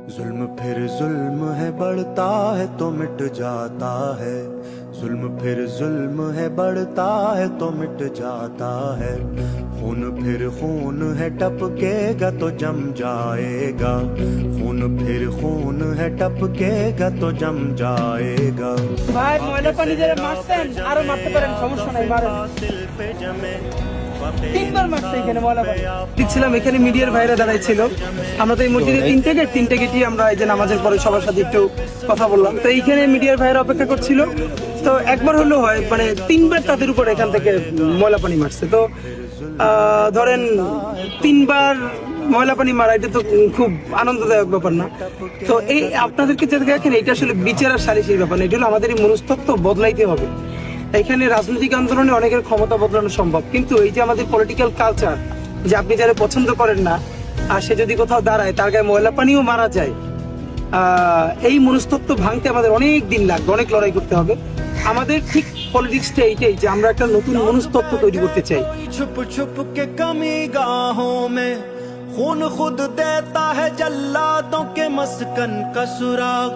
जुल्म फिर जुल्म है, बढ़ता है तो मिट जाता है। जुल्म फिर जुल्म है, बढ़ता है तो मिट जाता है। खून फिर खून है, टपकेगा तो जम जाएगा। खून फिर खून है, टपकेगा तो जम जाएगा। ভাই ময়লা পানি যারা মারছেন আরো মারতে পারেন, সমস্যা নাই, মারেন। दिल पे जमे তিনবার মারছে এখানে ময়লা পানি। দেখছিলাম এখানে মিডিয়ার ভাইরা দাঁড়াইছিল। আমরা তো এই মসজিদে তিনটে গেটই আমরা এই যে নামাজের পরে সবার সাথে একটু কথা বললাম। তো এইখানে মিডিয়ার ভাইরা অপেক্ষা করছিল। তো একবার হলো হয় মানে তিনবার তাদের উপর এখান থেকে ময়লা পানি মারছে। তো ধরেন তিনবার ময়লা পানি মারা, এটা তো খুব আনন্দদায়ক ব্যাপার না। তো এই আপনাদেরকে যেটা দেখেন, এটা আসলে বিচার আর সালিসের ব্যাপার না, এটা হলো আমাদের এই মনস্তত্ত্ব বদলাইতে হবে। এখানে রাজনৈতিক আন্দোলনে অনেকের ক্ষমতা বদলানো সম্ভব, কিন্তু এই যে আমাদের পলিটিক্যাল কালচার, যে আপনি যারা পছন্দ করেন না আর সে যদি কোথাও দাঁড়ায় তার গায়ে ময়লা পানিও মারা যায়, এই মনস্তত্ত্ব ভাঙতে আমাদের অনেক দিন লাগবে, অনেক লড়াই করতে হবে। আমাদের ঠিক পলিটিক্সটা এইটাই যে আমরা একটা নতুন মনস্তত্ত্ব তৈরি করতে চাই। छुप छुप के कमी गाहों में खून खुद देता है जल्लादों के मस्कन का सुराग।